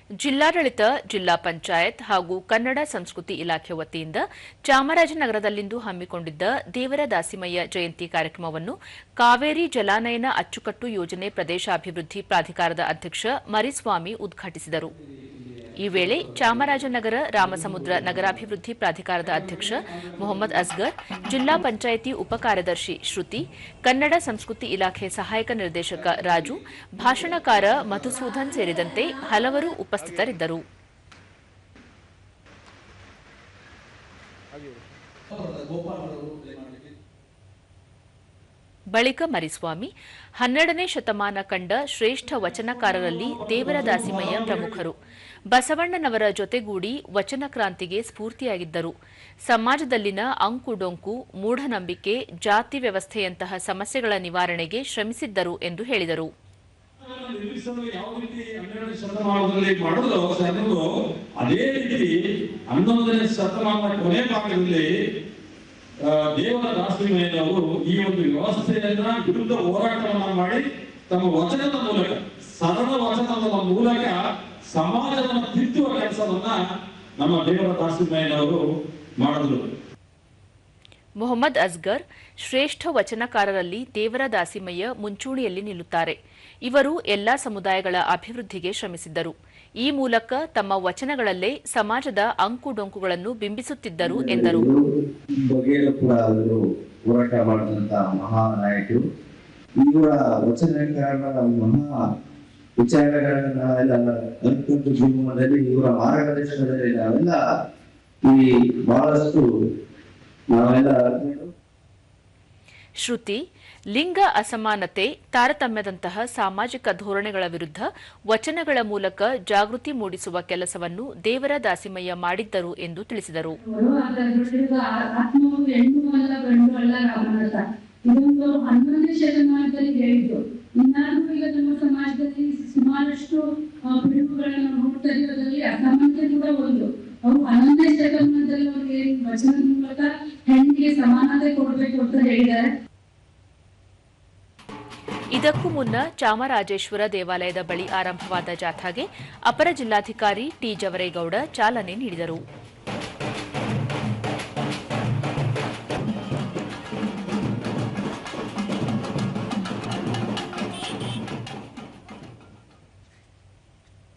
ಜಿಲ್ಲಾಡಳಿತ, ಜಿಲ್ಲಾ ಪಂಚಾಯತ್ ಹಾಗೂ ಕನ್ನಡ ಸಂಸ್ಕೃತಿ ಇಲಾಖೆ ವತಿಯಿಂದ ಚಾಮರಾಜನಗರದಲ್ಲಿಂದು ಹಮ್ಮಿಕೊಂಡಿದ್ದ ದೇವರ ದಾಸಿಮಯ್ಯ ಜಯಂತಿ ಕಾರ್ಯಕ್ರಮವನ್ನು ಕಾವೇರಿ ಜಲಾನಯನ ಅಚ್ಚುಕಟ್ಟು ಯೋಜನೆ ಪ್ರದೇಶಾಭಿವೃದ್ಧಿ ಪ್ರಾಧಿಕಾರದ ಅಧ್ಯಕ್ಷ ಮರಿಸ್ವಾಮಿ ಉದ್ಘಾಟಿಸಿದರು. ಈ ವೇಳೆ ಚಾಮರಾಜನಗರ ರಾಮಸಮುದ್ರ ನಗರಾಭಿವೃದ್ಧಿ ಪ್ರಾಧಿಕಾರದ ಅಧ್ಯಕ್ಷ ಮೊಹಮ್ಮದ್ ಅಸ್ಗರ್, ಜಿಲ್ಲಾ ಪಂಚಾಯಿತಿ ಉಪಕಾರ್ಯದರ್ಶಿ ಶ್ರುತಿ, ಕನ್ನಡ ಸಂಸ್ಕೃತಿ ಇಲಾಖೆ ಸಹಾಯಕ ನಿರ್ದೇಶಕ ರಾಜು, ಭಾಷಣಕಾರ ಮಧುಸೂದನ್ ಸೇರಿದಂತೆ ಹಲವರು ಉಪಸ್ಥಿತರಿದ್ದರು. ಬಳಿಕ ಮರಿಸ್ವಾಮಿ 12ನೇ ಶತಮಾನ ಕಂಡ ಶ್ರೇಷ್ಠ ವಚನಕಾರರಲ್ಲಿ ದೇವರ ದಾಸಿಮಯ್ಯ ಪ್ರಮುಖರು. ಬಸವಣ್ಣನವರ ಜೊತೆಗೂಡಿ ವಚನ ಕ್ರಾಂತಿಗೆ ಸ್ಫೂರ್ತಿಯಾಗಿದ್ದರು. ಸಮಾಜದಲ್ಲಿನ ಅಂಕುಡೊಂಕು, ಮೂಢನಂಬಿಕೆ, ಜಾತಿ ವ್ಯವಸ್ಥೆಯಂತಹ ಸಮಸ್ಯೆಗಳ ನಿವಾರಣೆಗೆ ಶ್ರಮಿಸಿದ್ದರು ಎಂದು ಹೇಳಿದರು. ದೇವರ ದಾಸಿಮಯ್ಯನವರು ಈ ಒಂದು ವ್ಯವಸ್ಥೆಯನ್ನ ವಿರುದ್ಧ ಹೋರಾಟವನ್ನ ಮಾಡಿ ತಮ್ಮ ವಚನದ ಮೂಲಕ, ಸರಳ ವಚನದ ಮೂಲಕ ಸಮಾಜವನ್ನು ತಿದ್ದುವ ಕೆಲಸವನ್ನ ನಮ್ಮ ದೇವರ ದಾಸಿಮಯ್ಯನವರು ಮಾಡಿದ್ರು. ಮೊಹಮ್ಮದ್ ಅಸ್ಗರ್, ಶ್ರೇಷ್ಠ ವಚನಕಾರರಲ್ಲಿ ದೇವರ ದಾಸಿಮಯ್ಯ ಮುಂಚೂಣಿಯಲ್ಲಿ ನಿಲ್ಲುತ್ತಾರೆ. ಇವರು ಎಲ್ಲಾ ಸಮುದಾಯಗಳ ಅಭಿವೃದ್ಧಿಗೆ ಶ್ರಮಿಸಿದ್ದರು. ಈ ಮೂಲಕ ತಮ್ಮ ವಚನಗಳಲ್ಲೇ ಸಮಾಜದ ಅಂಕುಡೊಂಕುಗಳನ್ನು ಬಿಂಬಿಸುತ್ತಿದ್ದರು ಎಂದರು. ಹೋರಾಟ ಮಾಡಿದಂತ ಮಹಾನಾಯಕರು ಇವರ ವಚನಕಾರರ ಮಹಾ ವಿಚಾರಗಳನ್ನ ಜೀವನದಲ್ಲಿ ಇವರ ಮಾರ್ಗದರ್ಶನದಲ್ಲಿ ನಾವೆಲ್ಲ ಈ ಬಹಳಷ್ಟು ನಾವೆಲ್ಲ. ಶ್ರುತಿ, ಲಿಂಗ ಅಸಮಾನತೆ, ತಾರತಮ್ಯದಂತಹ ಸಾಮಾಜಿಕ ಧೋರಣೆಗಳ ವಿರುದ್ಧ ವಚನಗಳ ಮೂಲಕ ಜಾಗೃತಿ ಮೂಡಿಸುವ ಕೆಲಸವನ್ನು ದೇವರ ದಾಸಿಮಯ್ಯ ಮಾಡಿದ್ದರು ಎಂದು ತಿಳಿಸಿದರು. ಇದೊಂದು 11ನೇ ಶತಮಾನದಲ್ಲಿ ಹೇಳಿದ್ದು. ಇನ್ನಾದ್ರೂ ಈಗ ನಮ್ಮ ಸಮಾಜದಲ್ಲಿ ಸುಮಾರಷ್ಟು ಪಿಡುಗುಗಳನ್ನು ನೋಡ್ತಾ ಇರೋದ್ರಲ್ಲಿ ಅಸಮಾನತೆ ಕೂಡ ಒಂದು. ಅವರು 11ನೇ ಶತಮಾನದಲ್ಲಿ ಅವರಿಗೆ ವಚನದ ಮೂಲಕ ಹೆಣ್ಣಿಗೆ ಸಮಾನತೆ ಕೊಡಬೇಕು ಅಂತ ಹೇಳಿದ್ದಾರೆ. ಇದಕ್ಕೂ ಮುನ್ನ ಚಾಮರಾಜೇಶ್ವರ ದೇವಾಲಯದ ಬಳಿ ಆರಂಭವಾದ ಜಾಥಾಗೆ ಅಪರ ಜಿಲ್ಲಾಧಿಕಾರಿ ಟಿ ಜವರೇಗೌಡ ಚಾಲನೆ ನೀಡಿದರು.